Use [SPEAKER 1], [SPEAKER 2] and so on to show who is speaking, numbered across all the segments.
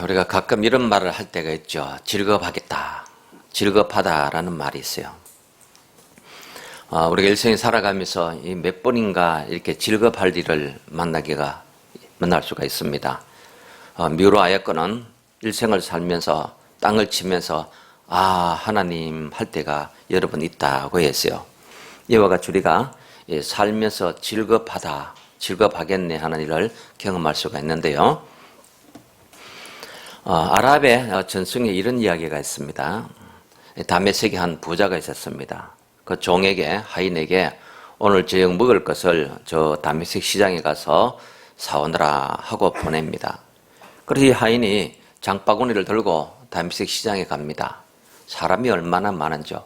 [SPEAKER 1] 우리가 가끔 이런 말을 할 때가 있죠. 즐겁하겠다, 즐겁하다라는 말이 있어요. 우리가 일생에 살아가면서 몇 번인가 이렇게 즐겁할 일을 만날 수가 있습니다. 미우로 아야코는 일생을 살면서 땅을 치면서 하나님 할 때가 여러 번 있다고 했어요. 이와 같이 우리가 살면서 즐겁하겠네 하는 일을 경험할 수가 있는데요. 아랍의 전승에 이런 이야기가 있습니다. 다메섹에 한 부자가 있었습니다. 그 종에게, 하인에게 오늘 저녁 먹을 것을 저 다메섹 시장에 가서 사오느라 하고 보냅니다. 그래서 이 하인이 장바구니를 들고 다메섹 시장에 갑니다. 사람이 얼마나 많은지요.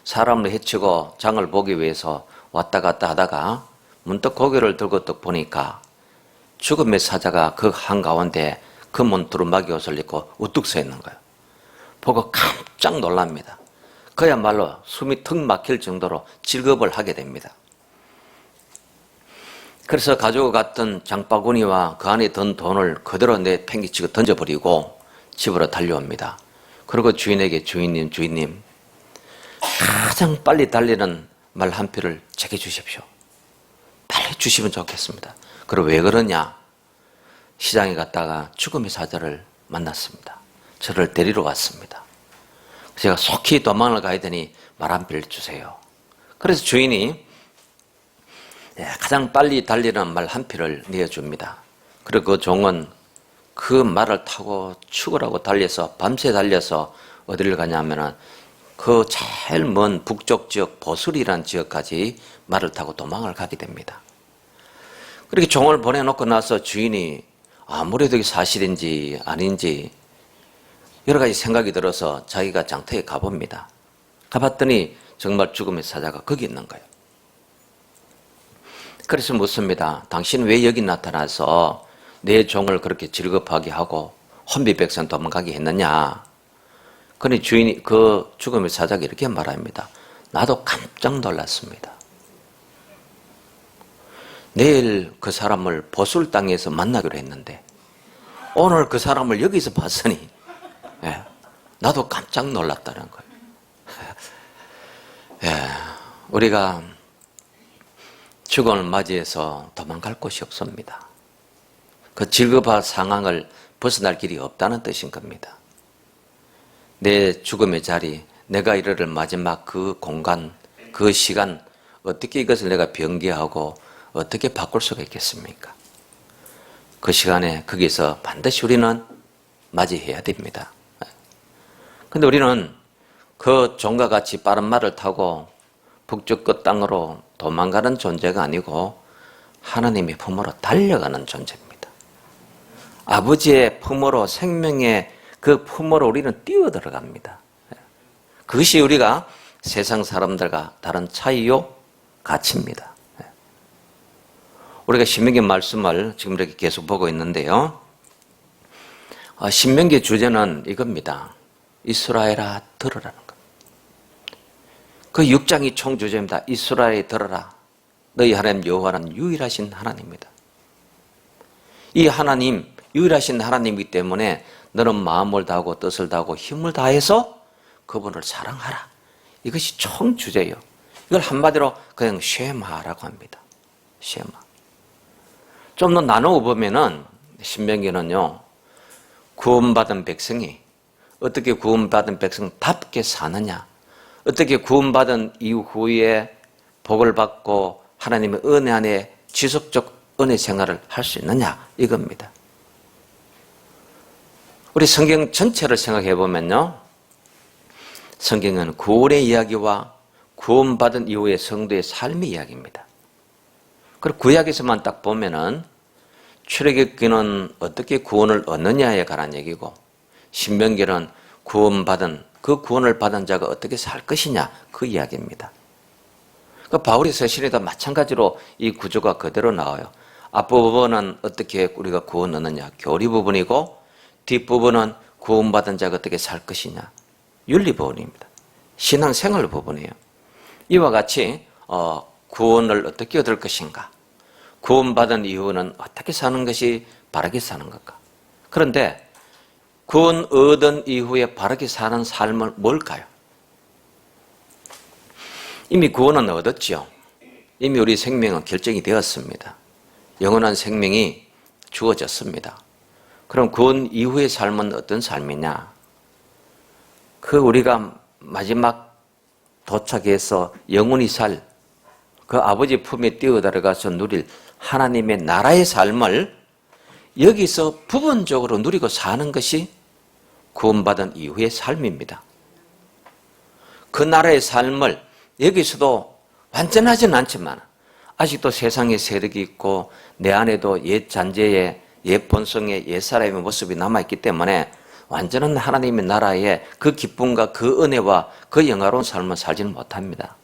[SPEAKER 1] 사람을 헤치고 장을 보기 위해서 왔다 갔다 하다가 문득 고개를 들고 딱 보니까 죽음의 사자가 그 한가운데 금은 두루마기 옷을 입고 우뚝 서 있는 거예요. 보고 깜짝 놀랍니다. 그야말로 숨이 턱 막힐 정도로 질겁을 하게 됩니다. 그래서 가지고 갔던 장바구니와 그 안에 든 돈을 그대로 내팽개치고 던져버리고 집으로 달려옵니다. 그리고 주인에게 주인님 가장 빨리 달리는 말 한 표를 제게 주십시오. 빨리 주시면 좋겠습니다. 그리고 왜 그러냐? 시장에 갔다가 죽음의 사자를 만났습니다. 저를 데리러 왔습니다. 제가 속히 도망을 가야 되니 말 한 표를 주세요. 그래서 주인이 가장 빨리 달리는 말 한 표를 내어줍니다. 그리고 그 종은 그 말을 타고 죽으라고 달려서 밤새 달려서 어디를 가냐면은 그 제일 먼 북쪽 지역 보슬이라는 지역까지 말을 타고 도망을 가게 됩니다. 그렇게 종을 보내놓고 나서 주인이 아무래도 이게 사실인지 아닌지 여러 가지 생각이 들어서 자기가 장터에 가봅니다. 가봤더니 정말 죽음의 사자가 거기 있는 거예요. 그래서 묻습니다. 당신은 왜 여기 나타나서 내 종을 그렇게 즐겁하게 하고 혼비백산 도망가게 했느냐? 그러니 주인이 그 죽음의 사자가 이렇게 말합니다. 나도 깜짝 놀랐습니다. 내일 그 사람을 보술 땅에서 만나기로 했는데 오늘 그 사람을 여기서 봤으니 나도 깜짝 놀랐다는 거예요. 우리가 죽음을 맞이해서 도망갈 곳이 없습니다. 그 즐겁한 상황을 벗어날 길이 없다는 뜻인 겁니다. 내 죽음의 자리, 내가 이르를 마지막 그 공간, 그 시간 어떻게 이것을 내가 변개하고 어떻게 바꿀 수가 있겠습니까? 그 시간에 거기서 반드시 우리는 맞이해야 됩니다. 근데 우리는 그 종과 같이 빠른 말을 타고 북쪽 끝 땅으로 도망가는 존재가 아니고 하나님의 품으로 달려가는 존재입니다. 아버지의 품으로, 생명의 그 품으로 우리는 뛰어들어갑니다. 그것이 우리가 세상 사람들과 다른 차이요 가치입니다. 우리가 신명기 말씀을 지금 이렇게 계속 보고 있는데요. 신명기 주제는 이겁니다. 이스라엘아 들으라는 것. 그 6장이 총 주제입니다. 이스라엘이 들어라. 너희 하나님 여호와는 유일하신 하나님입니다. 이 하나님, 유일하신 하나님이기 때문에 너는 마음을 다하고 뜻을 다하고 힘을 다해서 그분을 사랑하라. 이것이 총 주제예요. 이걸 한마디로 그냥 쉐마라고 합니다. 쉐마. 좀 더 나누어 보면은 신명기는요. 구원받은 백성이 어떻게 구원받은 백성답게 사느냐, 어떻게 구원받은 이후에 복을 받고 하나님의 은혜 안에 지속적 은혜 생활을 할 수 있느냐 이겁니다. 우리 성경 전체를 생각해 보면요. 성경은 구원의 이야기와 구원받은 이후의 성도의 삶의 이야기입니다. 그리고 구약에서만 딱 보면은 출애굽기는 어떻게 구원을 얻느냐에 관한 얘기고 신명기는 구원받은 그 구원을 받은 자가 어떻게 살 것이냐 그 이야기입니다. 그 바울의 서신에도 마찬가지로 이 구조가 그대로 나와요. 앞부분은 어떻게 우리가 구원 얻느냐 교리 부분이고 뒷부분은 구원받은 자가 어떻게 살 것이냐 윤리 부분입니다. 신앙생활 부분이에요. 이와 같이 구원을 어떻게 얻을 것인가, 구원받은 이후는 어떻게 사는 것이 바르게 사는 것까. 그런데 구원 얻은 이후에 바르게 사는 삶은 뭘까요? 이미 구원은 얻었죠. 이미 우리 생명은 결정이 되었습니다. 영원한 생명이 주어졌습니다. 그럼 구원 이후의 삶은 어떤 삶이냐? 그 우리가 마지막 도착해서 영원히 살 그 아버지 품에 뛰어들어가서 누릴 하나님의 나라의 삶을 여기서 부분적으로 누리고 사는 것이 구원받은 이후의 삶입니다. 그 나라의 삶을 여기서도 완전하진 않지만 아직도 세상의 세력이 있고 내 안에도 옛 잔재의 옛 본성의 옛 사람의 모습이 남아있기 때문에 완전한 하나님의 나라의 그 기쁨과 그 은혜와 그 영화로운 삶을 살지는 못합니다.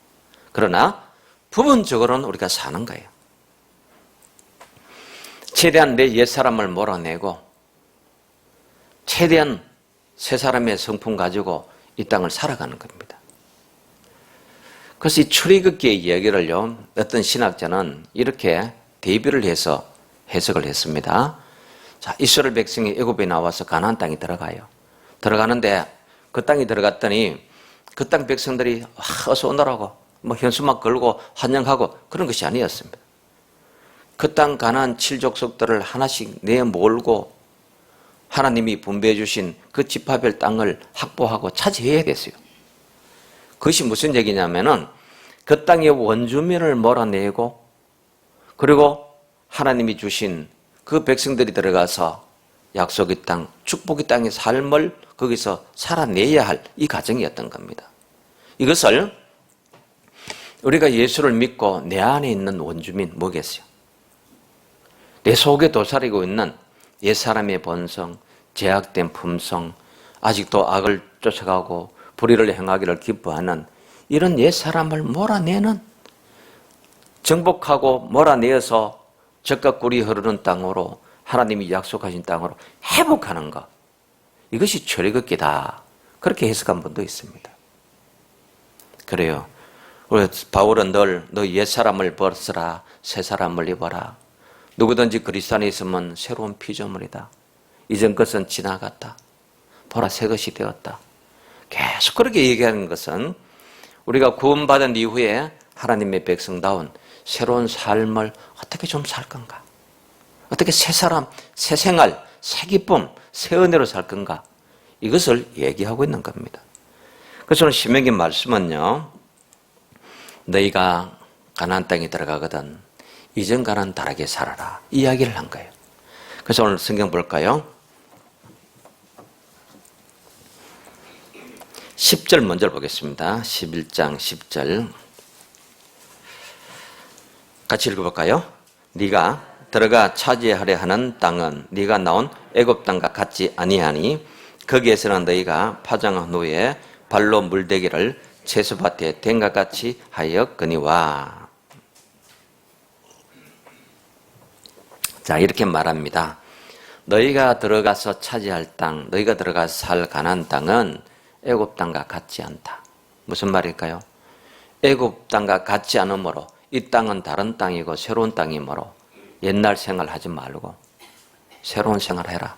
[SPEAKER 1] 그러나 부분적으로는 우리가 사는 거예요. 최대한 내 옛사람을 몰아내고 최대한 새 사람의 성품 가지고 이 땅을 살아가는 겁니다. 그래서 이 출애굽기의 이야기를요, 어떤 신학자는 이렇게 대비를 해서 해석을 했습니다. 자, 이스라엘 백성이 애굽에 나와서 가나안 땅에 들어가요. 들어가는데 그 땅에 들어갔더니 그 땅 백성들이 어서 오너라고 뭐 현수막 걸고 환영하고 그런 것이 아니었습니다. 그 땅 가나안 7족속들을 하나씩 내몰고 하나님이 분배해 주신 그 지파별 땅을 확보하고 차지해야 됐어요. 그것이 무슨 얘기냐면은 그 땅의 원주민을 몰아내고 그리고 하나님이 주신 그 백성들이 들어가서 약속의 땅, 축복의 땅의 삶을 거기서 살아내야 할 이 과정이었던 겁니다. 이것을 우리가 예수를 믿고 내 안에 있는 원주민 뭐겠어요? 내 속에 도사리고 있는 옛사람의 본성, 제약된 품성, 아직도 악을 쫓아가고 불의를 행하기를 기뻐하는 이런 옛사람을 몰아내는, 정복하고 몰아내어서 젖과 꿀이 흐르는 땅으로, 하나님이 약속하신 땅으로 회복하는 것, 이것이 출애굽기다. 그렇게 해석한 분도 있습니다. 그래요. 우리 바울은 늘 너 옛사람을 벗으라, 새사람을 입어라. 누구든지 그리스도 안에 있으면 새로운 피조물이다. 이전 것은 지나갔다. 보라, 새 것이 되었다. 계속 그렇게 얘기하는 것은 우리가 구원받은 이후에 하나님의 백성다운 새로운 삶을 어떻게 좀 살 건가? 어떻게 새 사람, 새 생활, 새 기쁨, 새 은혜로 살 건가? 이것을 얘기하고 있는 겁니다. 그래서 오늘 신명기 말씀은요, 너희가 가나안 땅에 들어가거든 이전과는 다르게 살아라, 이 이야기를 한 거예요. 그래서 오늘 성경 볼까요? 10절 먼저 보겠습니다. 11장 10절 같이 읽어볼까요? 네가 들어가 차지하려 하는 땅은 네가 나온 애굽 땅과 같지 아니하니 거기에서는 너희가 파장한 후에 발로 물대기를 채소밭에 된 것 같이 하였거니와. 자, 이렇게 말합니다. 너희가 들어가서 차지할 땅, 너희가 들어가서 살 가나안 땅은 애굽 땅과 같지 않다. 무슨 말일까요? 애굽 땅과 같지 않으므로 이 땅은 다른 땅이고 새로운 땅이므로 옛날 생활하지 말고 새로운 생활해라.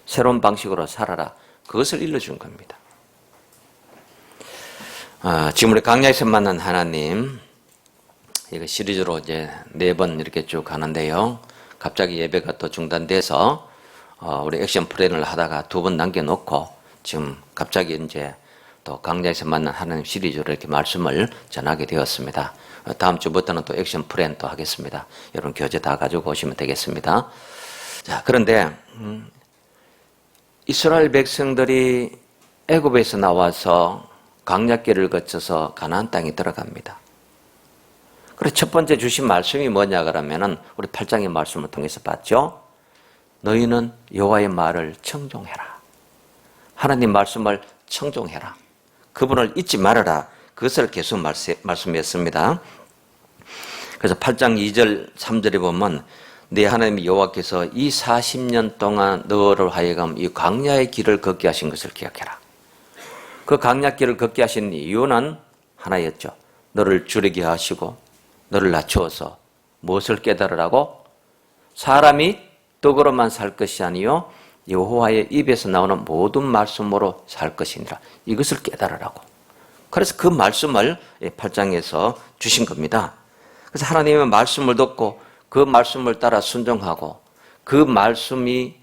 [SPEAKER 1] 새로운 방식으로 살아라. 그것을 일러준 겁니다. 지금 우리 강야에서 만난 하나님, 이거 시리즈로 이제 4번 이렇게 쭉 가는데요. 갑자기 예배가 또 중단돼서 우리 액션 플랜을 하다가 2번 남겨놓고 지금 갑자기 이제 또 강야에서 만난 하나님 시리즈로 이렇게 말씀을 전하게 되었습니다. 다음 주부터는 또 액션 플랜 또 하겠습니다. 여러분 교재 다 가지고 오시면 되겠습니다. 자, 그런데 이스라엘 백성들이 애굽에서 나와서 광야길을 거쳐서 가나안 땅에 들어갑니다. 그래서 첫 번째 주신 말씀이 뭐냐 그러면은 우리 8장의 말씀을 통해서 봤죠. 너희는 여호와의 말을 청종해라. 하나님 말씀을 청종해라. 그분을 잊지 말아라. 그것을 계속 말씀했습니다. 그래서 8장 2절 3절에 보면 네 하나님 여호와께서 이 40년 동안 너를 하여금 이 광야의 길을 걷게 하신 것을 기억해라. 그 광야길을 걷게 하신 이유는 하나였죠. 너를 줄이게 하시고 너를 낮추어서 무엇을 깨달으라고? 사람이 떡으로만 살 것이 아니요 여호와의 입에서 나오는 모든 말씀으로 살 것이니라. 이것을 깨달으라고. 그래서 그 말씀을 8장에서 주신 겁니다. 그래서 하나님의 말씀을 듣고 그 말씀을 따라 순종하고 그 말씀이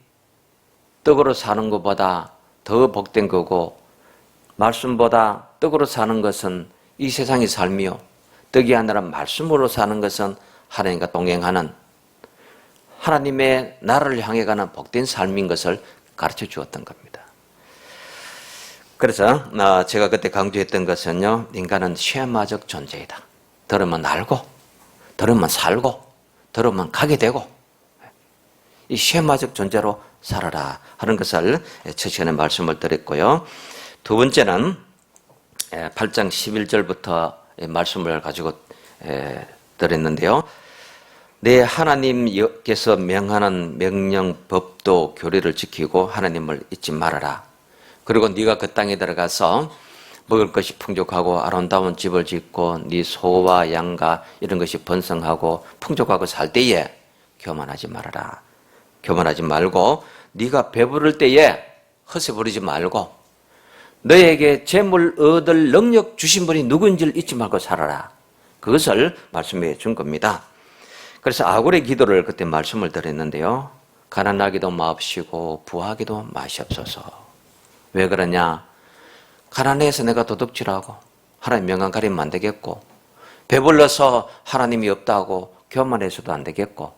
[SPEAKER 1] 떡으로 사는 것보다 더 복된 거고 말씀보다 떡으로 사는 것은 이 세상의 삶이요. 떡이 아니라 말씀으로 사는 것은 하나님과 동행하는 하나님의 나라를 향해 가는 복된 삶인 것을 가르쳐 주었던 겁니다. 그래서 제가 그때 강조했던 것은요. 인간은 쉐마적 존재이다. 들으면 알고 들으면 살고 들으면 가게 되고 이 쉐마적 존재로 살아라 하는 것을 첫 시간에 말씀을 드렸고요. 두 번째는 8장 11절부터 말씀을 가지고 드렸는데요. 내 하나님께서 명하는 명령, 법도, 교리를 지키고 하나님을 잊지 말아라. 그리고 네가 그 땅에 들어가서 먹을 것이 풍족하고 아름다운 집을 짓고 네 소와 양과 이런 것이 번성하고 풍족하고 살 때에 교만하지 말아라. 교만하지 말고 네가 배부를 때에 허세 부리지 말고 너에게 재물 얻을 능력 주신 분이 누군지를 잊지 말고 살아라. 그것을 말씀해 준 겁니다. 그래서 아굴의 기도를 그때 말씀을 드렸는데요. 가난하기도 마옵시고 부하기도 마시옵소서. 왜 그러냐? 가난해서 내가 도둑질하고 하나님 명한 가리면 안 되겠고 배불러서 하나님이 없다고 교만해서도 안 되겠고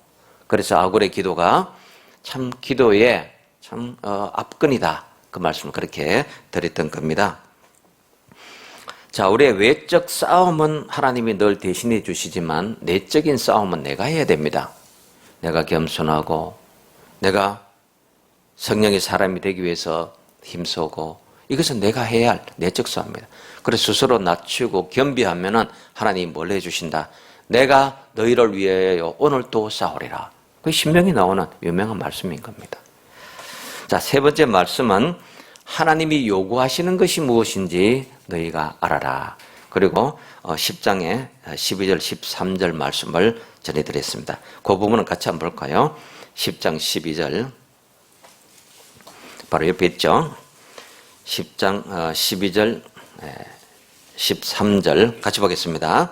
[SPEAKER 1] 그래서 아굴의 기도가 참 기도의 참 압권이다. 그 말씀을 그렇게 드렸던 겁니다. 자, 우리의 외적 싸움은 하나님이 늘 대신해 주시지만 내적인 싸움은 내가 해야 됩니다. 내가 겸손하고 내가 성령의 사람이 되기 위해서 힘쓰고 이것은 내가 해야 할 내적 싸움입니다. 그래서 스스로 낮추고 겸비하면은 하나님이 뭘 해주신다. 내가 너희를 위하여 오늘 또 싸우리라. 그 신명이 나오는 유명한 말씀인 겁니다. 자, 세 번째 말씀은 하나님이 요구하시는 것이 무엇인지 너희가 알아라. 그리고 10장의 12절 13절 말씀을 전해드렸습니다. 그 부분은 같이 한번 볼까요? 10장 12절 바로 옆에 있죠. 10장 12절 13절 같이 보겠습니다.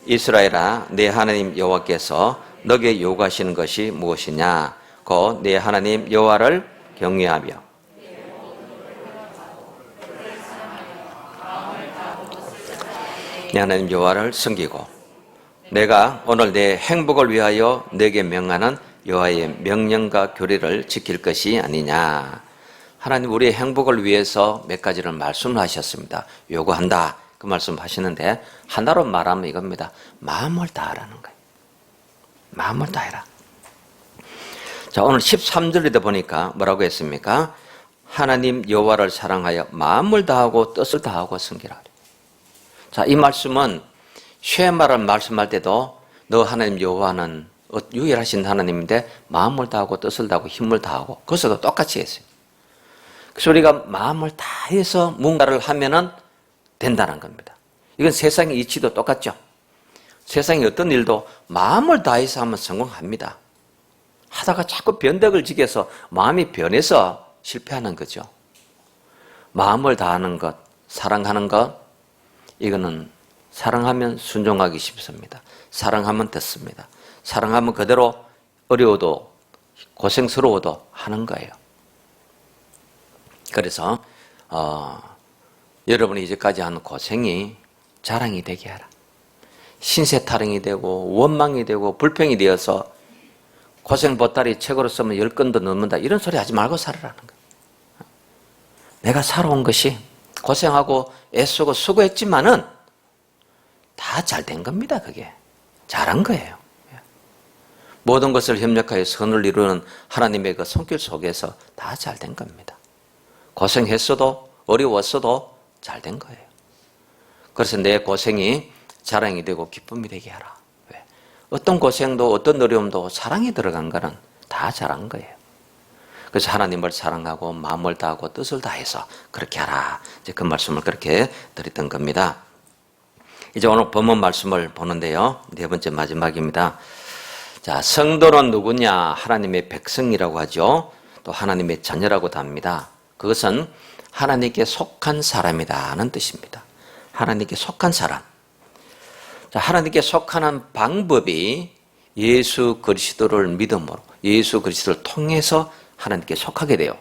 [SPEAKER 1] 이스라엘아 내 하나님 여호와께서 너에게 요구하시는 것이 무엇이냐? 곧 내 하나님 여호와를 경외하며 내 하나님 여호와를 섬기고 내가 오늘 내 행복을 위하여 내게 명하는 여호와의 명령과 교리를 지킬 것이 아니냐. 하나님 우리의 행복을 위해서 몇 가지를 말씀하셨습니다. 요구한다. 그 말씀 하시는데 하나로 말하면 이겁니다. 마음을 다하라는 거예요. 마음을 다해라. 자, 오늘 13절에도 보니까 뭐라고 했습니까? 하나님 여호와를 사랑하여 마음을 다하고 뜻을 다하고 섬기라. 자, 이 말씀은 쉐마를 말씀할 때도 너 하나님 여호와는 유일하신 하나님인데 마음을 다하고 뜻을 다하고 힘을 다하고 그것도 똑같이 했어요. 그래서 우리가 마음을 다해서 뭔가를 하면은 된다는 겁니다. 이건 세상의 이치도 똑같죠. 세상의 어떤 일도 마음을 다해서 하면 성공합니다. 하다가 자꾸 변덕을 지켜서 마음이 변해서 실패하는 거죠. 마음을 다하는 것, 사랑하는 것, 이거는 사랑하면 순종하기 쉽습니다. 사랑하면 됐습니다. 사랑하면 그대로 어려워도 고생스러워도 하는 거예요. 그래서 여러분이 이제까지 한 고생이 자랑이 되게 하라. 신세 타령이 되고 원망이 되고 불평이 되어서 고생 보따리 책으로 쓰면 10권도 넘는다 이런 소리 하지 말고 살아라는 거예요. 내가 살아온 것이 고생하고 애쓰고 수고했지만은 다 잘 된 겁니다. 그게 잘한 거예요. 모든 것을 협력하여 선을 이루는 하나님의 그 손길 속에서 다 잘 된 겁니다. 고생했어도 어려웠어도 잘 된 거예요. 그래서 내 고생이 자랑이 되고 기쁨이 되게 하라. 왜? 어떤 고생도 어떤 어려움도 사랑이 들어간 거는 다 잘한 거예요. 그래서 하나님을 사랑하고 마음을 다하고 뜻을 다해서 그렇게 하라. 이제 그 말씀을 그렇게 드렸던 겁니다. 이제 오늘 본문 말씀을 보는데요. 네 번째 마지막입니다. 자, 성도는 누구냐? 하나님의 백성이라고 하죠. 또 하나님의 자녀라고도 합니다. 그것은 하나님께 속한 사람이라는 뜻입니다. 하나님께 속한 사람. 자, 하나님께 속하는 방법이 예수 그리스도를 믿음으로, 예수 그리스도를 통해서 하나님께 속하게 돼요.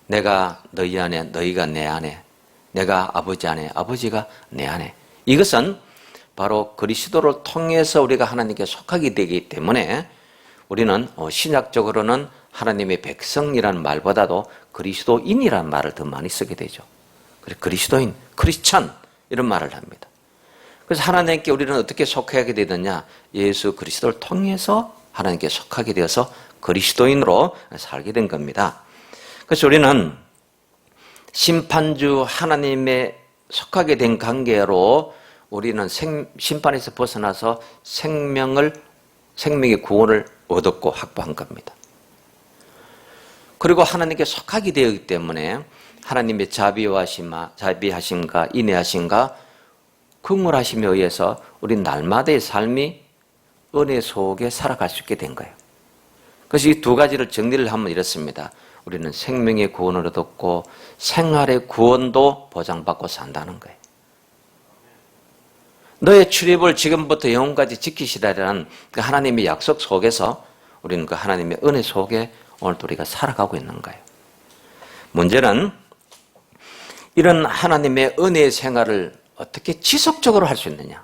[SPEAKER 1] 내가 너희 안에, 너희가 내 안에, 내가 아버지 안에, 아버지가 내 안에. 이것은 바로 그리스도를 통해서 우리가 하나님께 속하게 되기 때문에 우리는 신약적으로는 하나님의 백성이라는 말보다도 그리스도인이라는 말을 더 많이 쓰게 되죠. 그래서 그리스도인, 크리스천 이런 말을 합니다. 그래서 하나님께 우리는 어떻게 속하게 되느냐? 예수 그리스도를 통해서 하나님께 속하게 되어서 그리스도인으로 살게 된 겁니다. 그래서 우리는 심판주 하나님의 속하게 된 관계로 우리는 심판에서 벗어나서 생명의 구원을 얻었고 확보한 겁니다. 그리고 하나님께 속하게 되었기 때문에 하나님의 자비하심과 인애하심과 긍휼하심에 의해서 우리 날마다의 삶이 은혜 속에 살아갈 수 있게 된 거예요. 그래서 이 두 가지를 정리를 하면 이렇습니다. 우리는 생명의 구원을 얻었고 생활의 구원도 보장받고 산다는 거예요. 너의 출입을 지금부터 영원까지 지키시라는 그 하나님의 약속 속에서 우리는 그 하나님의 은혜 속에 오늘도 우리가 살아가고 있는 거예요. 문제는 이런 하나님의 은혜의 생활을 어떻게 지속적으로 할 수 있느냐?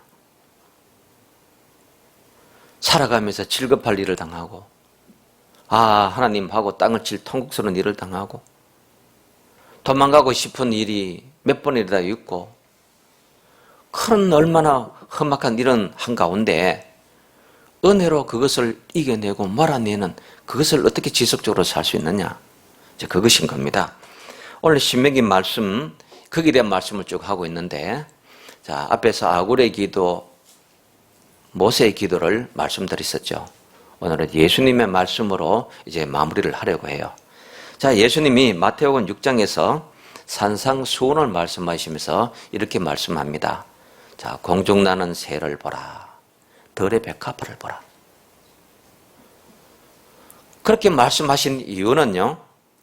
[SPEAKER 1] 살아가면서 질급할 일을 당하고 하나님하고 땅을 칠 통곡스러운 일을 당하고 도망가고 싶은 일이 몇 번이나 있고 큰 얼마나 험악한 이런 한가운데 은혜로 그것을 이겨내고 몰아내는 그것을 어떻게 지속적으로 살 수 있느냐? 이제 그것인 겁니다. 오늘 신명기 말씀, 거기에 대한 말씀을 쭉 하고 있는데, 자, 앞에서 아굴의 기도, 모세의 기도를 말씀드렸었죠. 오늘은 예수님의 말씀으로 이제 마무리를 하려고 해요. 자, 예수님이 마태복음 6장에서 산상수훈을 말씀하시면서 이렇게 말씀합니다. 자, 공중나는 새를 보라. 들의 백합화를 보라. 그렇게 말씀하신 이유는요,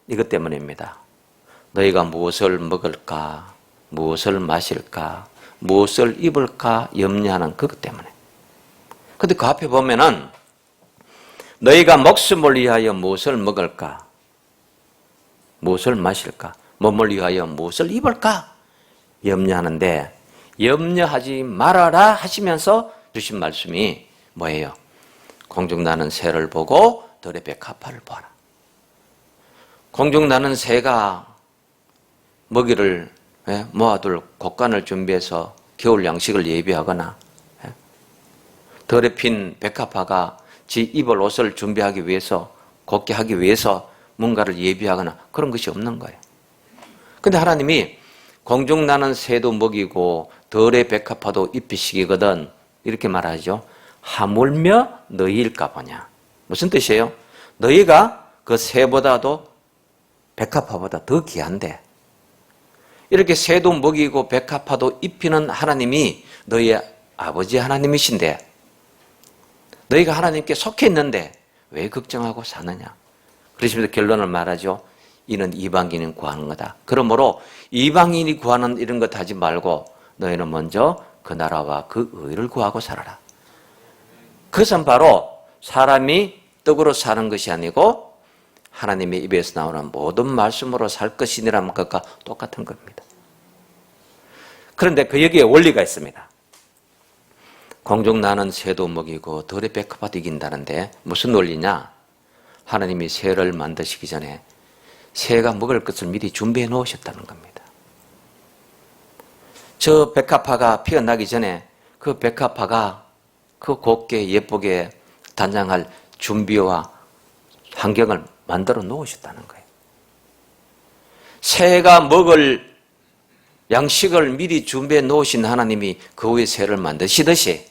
[SPEAKER 1] 이것 때문입니다. 너희가 무엇을 먹을까, 무엇을 마실까, 무엇을 입을까 염려하는 그것 때문에. 근데 그 앞에 보면은 너희가 목숨을 위하여 무엇을 먹을까, 무엇을 마실까, 몸을 위하여 무엇을 입을까 염려하는데 염려하지 말아라 하시면서 주신 말씀이 뭐예요? 공중나는 새를 보고 들의 백합화를 보아라. 공중나는 새가 먹이를 모아둘 곡간을 준비해서 겨울 양식을 예비하거나 덜에 핀 백합화가 지 입을 옷을 준비하기 위해서 곱게 하기 위해서 뭔가를 예비하거나 그런 것이 없는 거예요. 근데 하나님이 공중나는 새도 먹이고 덜의 백합화도 입히시거든 이렇게 말하죠. 하물며 너희일까 보냐. 무슨 뜻이에요? 너희가 그 새보다도 백합화보다 더 귀한데 이렇게 새도 먹이고 백합화도 입히는 하나님이 너희의 아버지 하나님이신데 너희가 하나님께 속해 있는데 왜 걱정하고 사느냐. 그러시면서 결론을 말하죠. 이는 이방인이 구하는 거다. 그러므로 이방인이 구하는 이런 것 하지 말고 너희는 먼저 그 나라와 그 의를 구하고 살아라. 그것은 바로 사람이 떡으로 사는 것이 아니고 하나님의 입에서 나오는 모든 말씀으로 살 것이니라는 것과 똑같은 겁니다. 그런데 그 여기에 원리가 있습니다. 공중나는 새도 먹이고 덜의 백합화도 이긴다는데 무슨 원리냐? 하나님이 새를 만드시기 전에 새가 먹을 것을 미리 준비해 놓으셨다는 겁니다. 저 백합화가 피어나기 전에 그 백합화가 그 곱게 예쁘게 단장할 준비와 환경을 만들어 놓으셨다는 거예요. 새가 먹을 양식을 미리 준비해 놓으신 하나님이 그 후에 새를 만드시듯이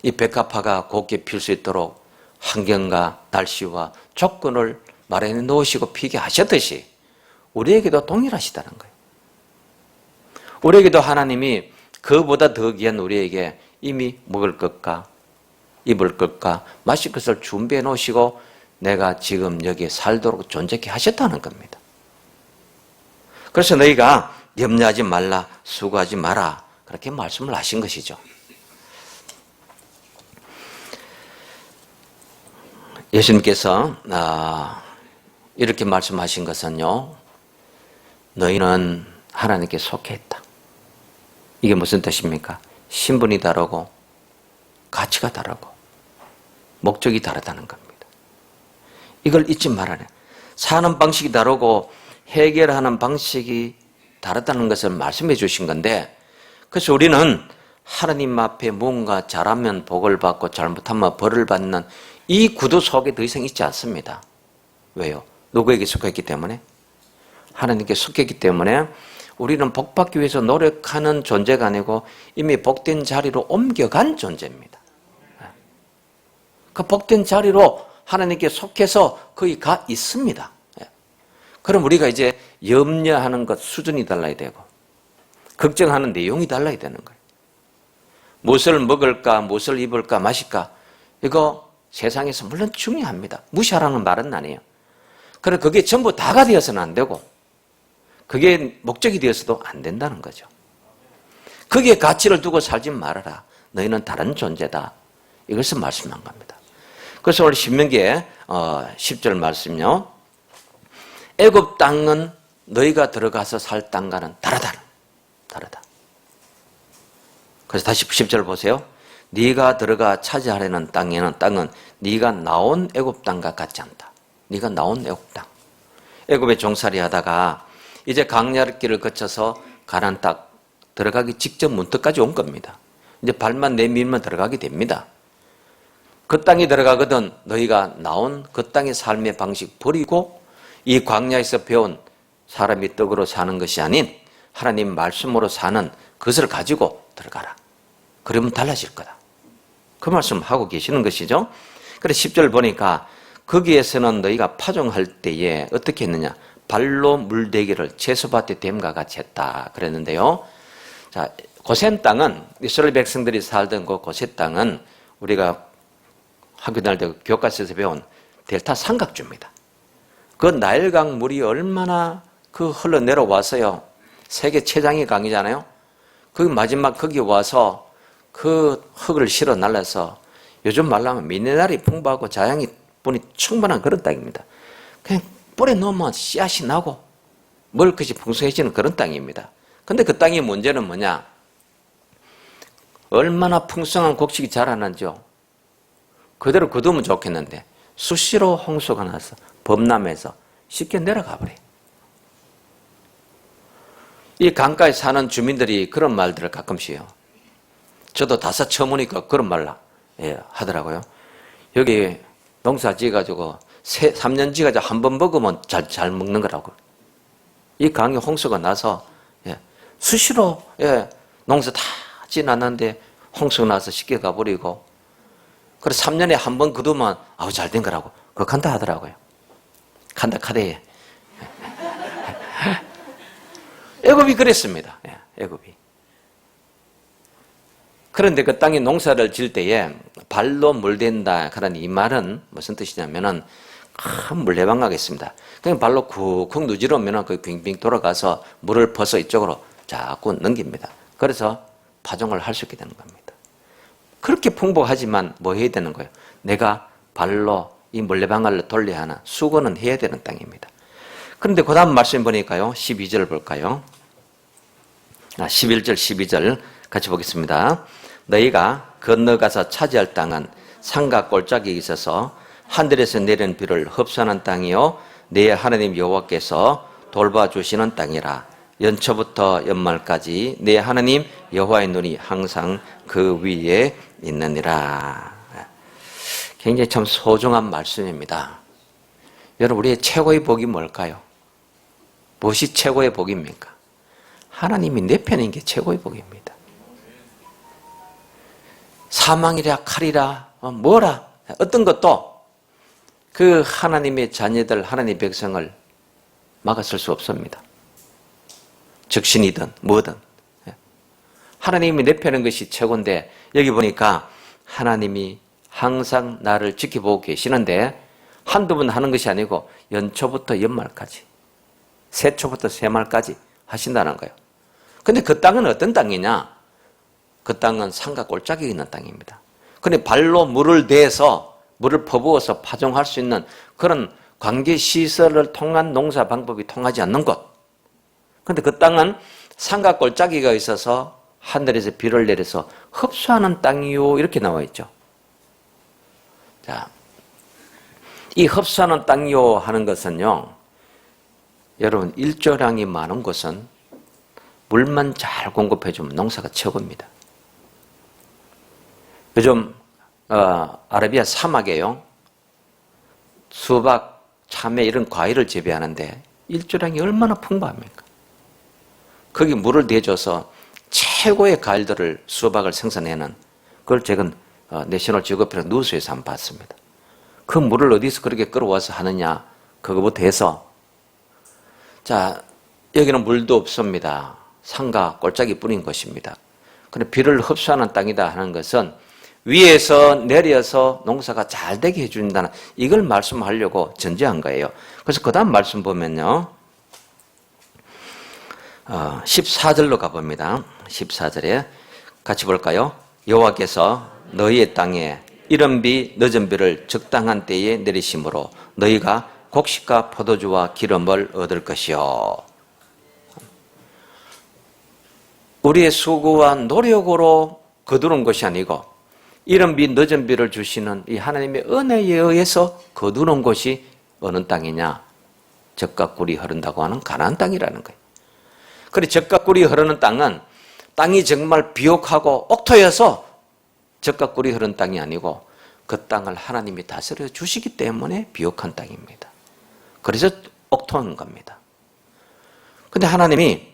[SPEAKER 1] 이 백합화가 곱게 필 수 있도록 환경과 날씨와 조건을 마련해 놓으시고 피게 하셨듯이 우리에게도 동일하시다는 거예요. 우리에게도 하나님이 그보다 더 귀한 우리에게 이미 먹을 것과 입을 것과 마실 것을 준비해 놓으시고 내가 지금 여기에 살도록 존재케 하셨다는 겁니다. 그래서 너희가 염려하지 말라, 수고하지 마라, 그렇게 말씀을 하신 것이죠. 예수님께서 이렇게 말씀하신 것은요, 너희는 하나님께 속해 있다. 이게 무슨 뜻입니까? 신분이 다르고 가치가 다르고 목적이 다르다는 겁니다. 이걸 잊지 말아야 해. 사는 방식이 다르고 해결하는 방식이 다르다는 것을 말씀해 주신 건데, 그래서 우리는 하나님 앞에 뭔가 잘하면 복을 받고 잘못하면 벌을 받는 이 구도 속에 더 이상 있지 않습니다. 왜요? 누구에게 속했기 때문에? 하나님께 속했기 때문에 우리는 복받기 위해서 노력하는 존재가 아니고 이미 복된 자리로 옮겨간 존재입니다. 그 복된 자리로 하나님께 속해서 거기 가 있습니다. 그럼 우리가 이제 염려하는 것 수준이 달라야 되고 걱정하는 내용이 달라야 되는 거예요. 무엇을 먹을까, 무엇을 입을까, 마실까, 이거 세상에서 물론 중요합니다. 무시하라는 말은 아니에요. 그러나 그게 전부 다가 되어서는 안 되고 그게 목적이 되어서도 안 된다는 거죠. 거기에 가치를 두고 살지 말아라. 너희는 다른 존재다. 이것을 말씀한 겁니다. 그래서 오늘 신명기의 10절 말씀요. 애굽 땅은 너희가 들어가서 살 땅과는 다르다. 그래서 다시 10절 보세요. 네가 들어가 차지하려는 땅은 네가 나온 애굽 땅과 같지 않다. 네가 나온 애굽 땅. 애굽에 종살이 하다가 이제 광야길을 거쳐서 가나안 땅 들어가기 직전 문턱까지 온 겁니다. 이제 발만 내밀면 들어가게 됩니다. 그 땅에 들어가거든 너희가 나온 그 땅의 삶의 방식 버리고 이 광야에서 배운 사람이 떡으로 사는 것이 아닌 하나님 말씀으로 사는 그것을 가지고 들어가라. 그러면 달라질 거다. 그 말씀 하고 계시는 것이죠. 그래서 10절 보니까 거기에서는 너희가 파종할 때에 어떻게 했느냐. 발로 물대기를 채소밭에 댐과 같이 했다 그랬는데요. 자, 고센 땅은 이스라엘 백성들이 살던 그 고센 땅은 우리가 학교 다닐 때 교과서에서 배운 델타 삼각주입니다. 그 나일강 물이 얼마나 그 흘러내려와서요. 세계 최장의 강이잖아요. 그 마지막 거기 와서 그 흙을 실어 날라서 요즘 말로 하면 미네랄이 풍부하고 자양분이 충분한 그런 땅입니다. 그냥 뿌려 놓으면 씨앗이 나고 먹을 것이 풍성해지는 그런 땅입니다. 근데 그 땅의 문제는 뭐냐? 얼마나 풍성한 곡식이 자라는지요. 그대로 거두면 좋겠는데 수시로 홍수가 나서 범람해서 쉽게 내려가 버려요. 이 강가에 사는 주민들이 그런 말들을 가끔씩 해요. 저도 다사 처음 오니까 그런 말 하더라고요. 여기 농사 지어가지고 3년 지어가지고 한 번 먹으면 잘 먹는 거라고. 이 강에 홍수가 나서 수시로 농사 다 지났는데 홍수가 나서 쉽게 가버리고 그래서 3년에 한 번 거두면 아우 잘 된 거라고. 그거 간다 하더라고요. 간다 카대에. 애굽이 그랬습니다. 애굽이. 그런데 그 땅에 농사를 지을 때에 발로 물댄다. 그런 이 말은 무슨 뜻이냐면은 큰 물레방아가 있습니다. 그냥 발로 쿡쿡 누지르면은 그 빙빙 돌아가서 물을 퍼서 이쪽으로 자꾸 넘깁니다. 그래서 파종을 할 수 있게 되는 겁니다. 그렇게 풍부하지만 뭐 해야 되는 거예요? 내가 발로 이 물레방아를 돌려야 하나 수고는 해야 되는 땅입니다. 그런데 그 다음 말씀 보니까요. 12절 볼까요? 11절 12절 같이 보겠습니다. 너희가 건너가서 차지할 땅은 산과 골짜기에 있어서 하늘에서 내리는 비를 흡수하는 땅이요 내 하나님 여호와께서 돌봐주시는 땅이라. 연초부터 연말까지 내 하나님 여호와의 눈이 항상 그 위에 있느니라. 굉장히 참 소중한 말씀입니다. 여러분 우리의 최고의 복이 뭘까요? 무엇이 최고의 복입니까? 하나님이 내 편인 게 최고의 복입니다. 사망이라 칼이라 뭐라 어떤 것도 그 하나님의 자녀들 하나님의 백성을 막아설 수 없습니다. 적신이든 뭐든 하나님이 내 편인 것이 최고인데 여기 보니까 하나님이 항상 나를 지켜보고 계시는데 한두 번 하는 것이 아니고 연초부터 연말까지, 새초부터 새말까지 하신다는 거예요. 근데 그 땅은 어떤 땅이냐? 그 땅은 산과 골짜기가 있는 땅입니다. 근데 발로 물을 대서 물을 퍼부어서 파종할 수 있는 그런 관계시설을 통한 농사 방법이 통하지 않는 곳. 근데 그 땅은 산과 골짜기가 있어서 하늘에서 비를 내려서 흡수하는 땅이요. 이렇게 나와 있죠. 자, 이 흡수하는 땅이요 하는 것은요, 여러분, 일조량이 많은 곳은 물만 잘 공급해주면 농사가 최고입니다. 요즘 아라비아 사막에요, 수박, 참외 이런 과일을 재배하는데 일조량이 얼마나 풍부합니까? 거기 물을 대줘서 최고의 과일들을, 수박을 생산해내는, 그걸 제가 내셔널 지오그래픽 뉴스에서 한번 봤습니다. 그 물을 어디서 그렇게 끌어와서 하느냐, 그거부터 해서, 자, 여기는 물도 없습니다. 산과 골짜기 뿐인 것입니다. 근데 비를 흡수하는 땅이다 하는 것은 위에서 내려서 농사가 잘 되게 해준다는, 이걸 말씀하려고 전제한 거예요. 그래서 그 다음 말씀 보면요, 14절로 가봅니다. 14절에 같이 볼까요? 여호와께서 너희의 땅에 이른 비 늦은 비를 적당한 때에 내리심으로 너희가 곡식과 포도주와 기름을 얻을 것이요. 우리의 수고와 노력으로 거두는 것이 아니고 이른 비 늦은 비를 주시는 이 하나님의 은혜에 의해서 거두는 것이 어느 땅이냐? 젖과 꿀이 흐른다고 하는 가나안 땅이라는 거예요. 그래, 젖과 꿀이 흐르는 땅은 땅이 정말 비옥하고 옥토여서 젖과 꿀이 흐르는 땅이 아니고 그 땅을 하나님이 다스려 주시기 때문에 비옥한 땅입니다. 그래서 옥토한 겁니다. 근데 하나님이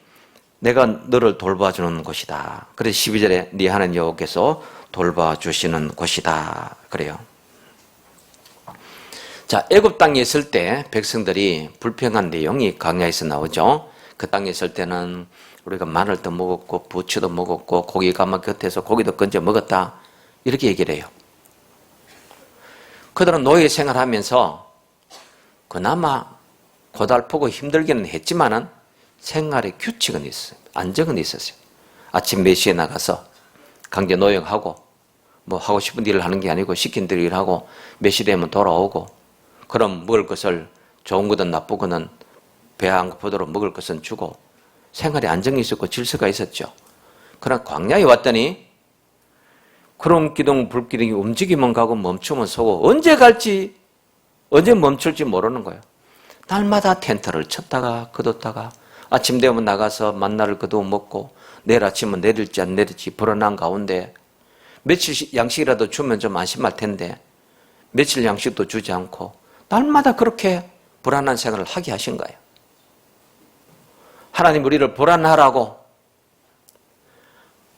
[SPEAKER 1] 내가 너를 돌봐주는 곳이다. 그래서 12절에 네 하나님 여호와께서 돌봐주시는 곳이다. 그래요. 자, 애굽 땅에 있을 때 백성들이 불평한 내용이 광야에서 나오죠. 그 땅에 있을 때는 우리가 마늘도 먹었고 부추도 먹었고 고기 가마 곁에서 고기도 건져 먹었다. 이렇게 얘기를 해요. 그들은 노예 생활하면서 그나마 고달프고 힘들기는 했지만은 생활의 규칙은 있어요. 안정은 있었어요. 아침 4시에 나가서 강제 노역하고 뭐 하고 싶은 일을 하는 게 아니고 시킨 대로 일하고 몇 시 되면 돌아오고, 그럼 먹을 것을 좋은 거든 나쁘거든 배 안 고프도록 먹을 것은 주고 생활에 안정이 있었고 질서가 있었죠. 그러나 광야에 왔더니 구름 기둥 불기둥이 움직이면 가고 멈추면 서고 언제 갈지 언제 멈출지 모르는 거예요. 날마다 텐트를 쳤다가 거뒀다가 아침 되면 나가서 만나를 거두어 먹고 내일 아침은 내릴지 안 내릴지 불안한 가운데 며칠 양식이라도 주면 좀 안심할 텐데 며칠 양식도 주지 않고 날마다 그렇게 불안한 생활을 하게 하신 거예요. 하나님 우리를 불안하라고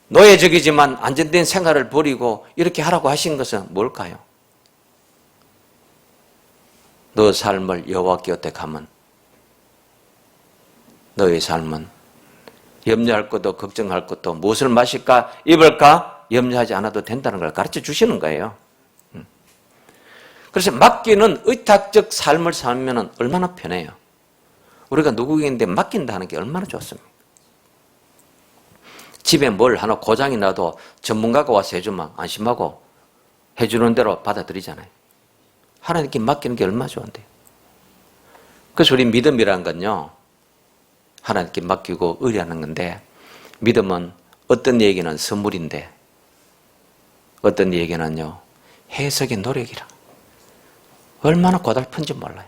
[SPEAKER 1] 노예적이지만 안전된 생활을 버리고 이렇게 하라고 하신 것은 뭘까요? 너 삶을 여호와께 어택하면 너의 삶은 염려할 것도 걱정할 것도 무엇을 마실까 입을까 염려하지 않아도 된다는 걸 가르쳐 주시는 거예요. 그래서 맡기는 의탁적 삶을 살면 얼마나 편해요. 우리가 누구에게 맡긴다는 게 얼마나 좋습니까? 집에 뭘 하나 고장이 나도 전문가가 와서 해주면 안심하고 해주는 대로 받아들이잖아요. 하나님께 맡기는 게 얼마나 좋은데요. 그래서 우리 믿음이라는 건요, 하나님께 맡기고 의뢰하는 건데, 믿음은 어떤 얘기는 선물인데 어떤 얘기는요 해석의 노력이라. 얼마나 고달픈지 몰라요.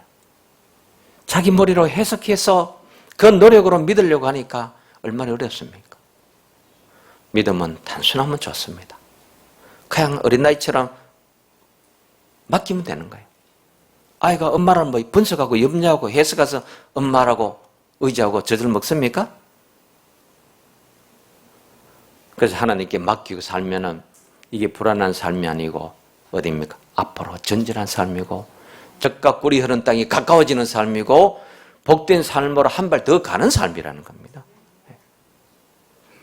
[SPEAKER 1] 자기 머리로 해석해서 그 노력으로 믿으려고 하니까 얼마나 어렵습니까? 믿음은 단순하면 좋습니다. 그냥 어린아이처럼 맡기면 되는 거예요. 아이가 엄마라는 뭐 분석하고 염려하고 해석해서 엄마라고 의지하고 젖을 먹습니까? 그래서 하나님께 맡기고 살면은 이게 불안한 삶이 아니고 어디입니까? 앞으로 전진한 삶이고 젖과 꿀이 흐르는 땅이 가까워지는 삶이고 복된 삶으로 한 발 더 가는 삶이라는 겁니다.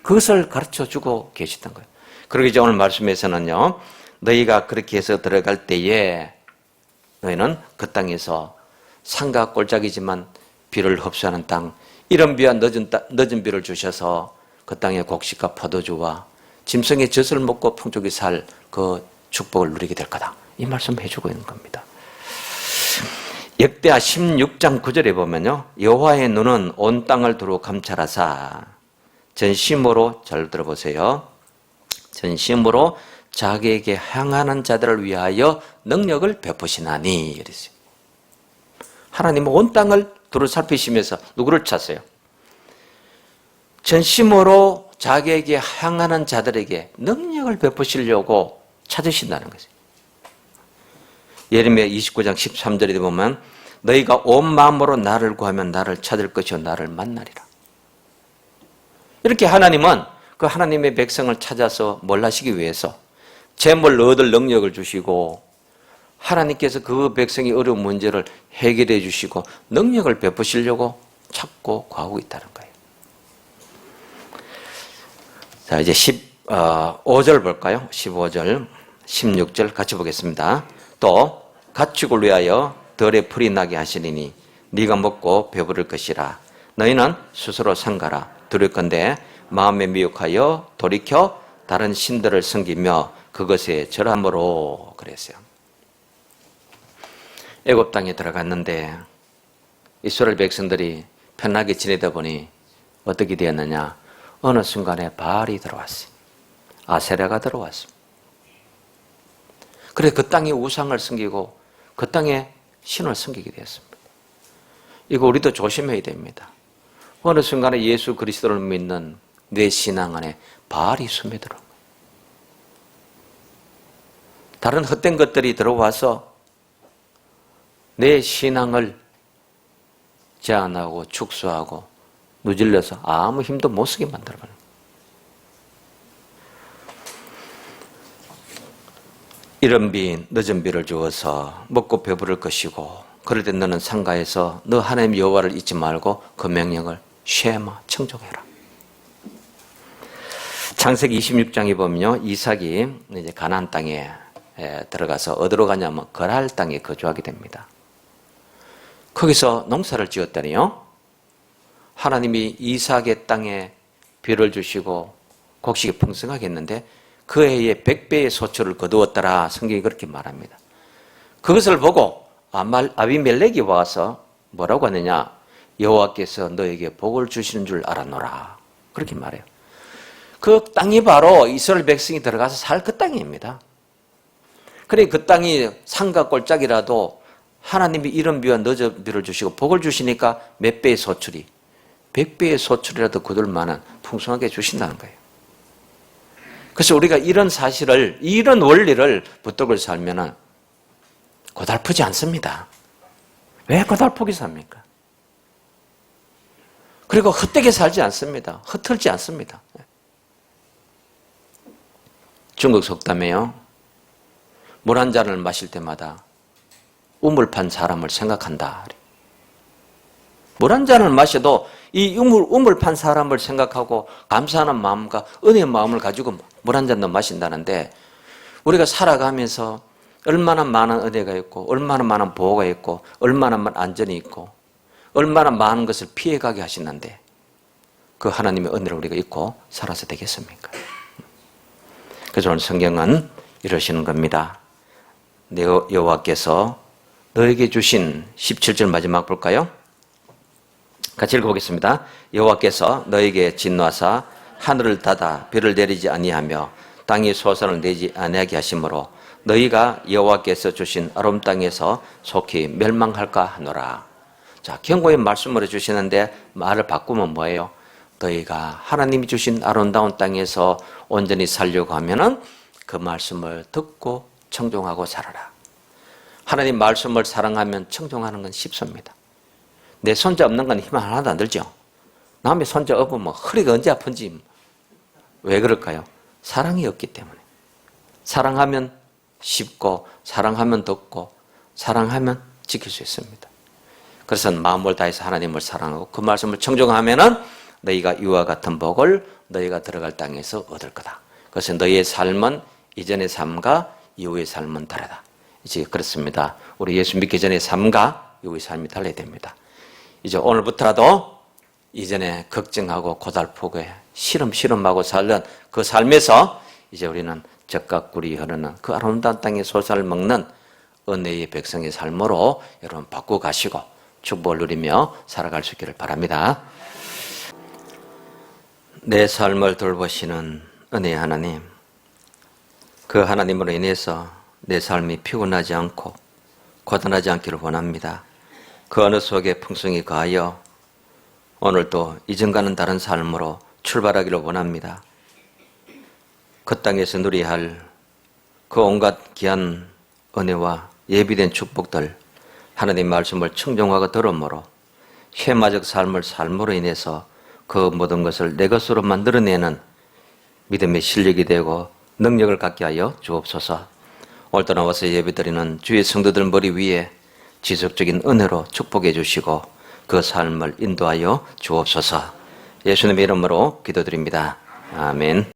[SPEAKER 1] 그것을 가르쳐주고 계시던 거예요. 그러기 이제 오늘 말씀에서는요, 너희가 그렇게 해서 들어갈 때에 너희는 그 땅에서 산과 꼴짝이지만 비를 흡수하는 땅, 이런 비와 늦은 비를 주셔서 그 땅의 곡식과 포도주와 짐승의 젖을 먹고 풍족히 살 그 축복을 누리게 될 거다. 이 말씀 해주고 있는 겁니다. 역대하 16장 9절에 보면요, 여호와의 눈은 온 땅을 두루 감찰하사 전심으로, 잘 들어보세요, 전심으로 자기에게 향하는 자들을 위하여 능력을 베푸시나니 이랬어요. 하나님은 온 땅을 두루 살피시면서 누구를 찾으세요? 전심으로 자기에게 향하는 자들에게 능력을 베푸시려고 찾으신다는 거죠. 예레미야 29장 13절에 보면 너희가 온 마음으로 나를 구하면 나를 찾을 것이요 나를 만나리라. 이렇게 하나님은 그 하나님의 백성을 찾아서 뭘 하시기 위해서 재물 얻을 능력을 주시고 하나님께서 그 백성이 어려운 문제를 해결해 주시고 능력을 베푸시려고 찾고 구하고 있다는 거예요. 자, 이제 15절 볼까요? 15절, 16절 같이 보겠습니다. 또 가축을 위하여 덜에 풀이 나게 하시리니 네가 먹고 배부를 것이라. 너희는 스스로 상가라. 두렵건대 마음에 미혹하여 돌이켜 다른 신들을 섬기며 그것에 절함으로. 그랬어요. 애굽 땅에 들어갔는데 이스라엘 백성들이 편하게 지내다 보니 어떻게 되었느냐? 어느 순간에 바알이 들어왔어요. 아세라가 들어왔습니다. 그래서 그 땅에 우상을 섬기고 그 땅에 신을 섬기게 되었습니다. 이거 우리도 조심해야 됩니다. 어느 순간에 예수 그리스도를 믿는 내 신앙 안에 바알이 스며들어. 다른 헛된 것들이 들어와서 내 신앙을 제한하고 축소하고 누질러서 아무 힘도 못 쓰게 만들어버려요. 이른 비, 늦은 비를 주어서 먹고 배부를 것이고 그럴 때 너는 상가에서 너 하나님 여호와를 잊지 말고 그 명령을 쉐마 청종해라. 창세기 26장에 보면요, 이삭이 이제 가나안 땅에 들어가서 어디로 가냐면 거랄 땅에 거주하게 됩니다. 거기서 농사를 지었더니요, 하나님이 이삭의 땅에 비를 주시고 곡식이 풍성하게 했는데 그 해에 100배의 소출을 거두었더라. 성경이 그렇게 말합니다. 그것을 보고 아비멜렉이 와서 뭐라고 하느냐? 여호와께서 너에게 복을 주시는 줄 알았노라. 그렇게 말해요. 그 땅이 바로 이스라엘 백성이 들어가서 살 그 땅입니다. 그래 그 땅이 산과 꼴짝이라도 하나님이 이른 비와 늦은 비를 주시고 복을 주시니까 몇 배의 소출이 100배의 소출이라도 거둘 만한 풍성하게 주신다는 거예요. 그래서 우리가 이런 사실을, 이런 원리를 붙들고 살면은 고달프지 않습니다. 왜 고달프게 삽니까? 그리고 헛되게 살지 않습니다. 헛털지 않습니다. 중국 속담에요, 물 한 잔을 마실 때마다 우물 판 사람을 생각한다. 물 한 잔을 마셔도 이 우물 판 사람을 생각하고 감사하는 마음과 은혜의 마음을 가지고 물 한 잔도 마신다는데, 우리가 살아가면서 얼마나 많은 은혜가 있고 얼마나 많은 보호가 있고 얼마나 많은 안전이 있고 얼마나 많은 것을 피해가게 하시는데 그 하나님의 은혜를 우리가 잊고 살아서 되겠습니까? 그래서 오늘 성경은 이러시는 겁니다. 여호와께서 너에게 주신 17절 마지막 볼까요? 같이 읽어보겠습니다. 여호와께서 너에게 진노하사 하늘을 닫아 비를 내리지 아니하며 땅이 소선을 내지 아니하게 하심으로 너희가 여호와께서 주신 아름 땅에서 속히 멸망할까 하노라. 자, 경고의 말씀을 해주시는데 말을 바꾸면 뭐예요? 너희가 하나님이 주신 아름다운 땅에서 온전히 살려고 하면은 그 말씀을 듣고 청종하고 살아라. 하나님 말씀을 사랑하면 청종하는 건 쉽습니다. 내 손자 없는 건 힘 하나도 안 들죠. 남의 손자 없으면 허리가 언제 아픈지. 왜 그럴까요? 사랑이 없기 때문에. 사랑하면 쉽고 사랑하면 덥고 사랑하면 지킬 수 있습니다. 그래서 마음을 다해서 하나님을 사랑하고 그 말씀을 청종하면은 너희가 이와 같은 복을 너희가 들어갈 땅에서 얻을 거다. 그래서 너희의 삶은 이전의 삶과 이후의 삶은 다르다. 이제 그렇습니다. 우리 예수 믿기 전의 삶과 이후의 삶이 달라야 됩니다. 이제 오늘부터라도 이전에 걱정하고 고달프고 시름하고 살던 그 삶에서 이제 우리는 적과 꿀이 흐르는 그 아름다운 땅의 소산을 먹는 은혜의 백성의 삶으로 여러분 바꾸어 가시고 축복을 누리며 살아갈 수 있기를 바랍니다. 내 삶을 돌보시는 은혜의 하나님, 그 하나님으로 인해서 내 삶이 피곤하지 않고 고단하지 않기를 원합니다. 그 어느 속에 풍성이 거하여 오늘도 이전과는 다른 삶으로 출발하기를 원합니다. 그 땅에서 누려야 할 그 온갖 귀한 은혜와 예비된 축복들, 하나님 말씀을 청종하고 들음으로 쉐마적 삶을 삶으로 인해서 그 모든 것을 내 것으로 만들어내는 믿음의 실력이 되고 능력을 갖게 하여 주옵소서. 오늘도 나와서 예배드리는 주의 성도들 머리 위에 지속적인 은혜로 축복해 주시고 그 삶을 인도하여 주옵소서. 예수님의 이름으로 기도드립니다. 아멘.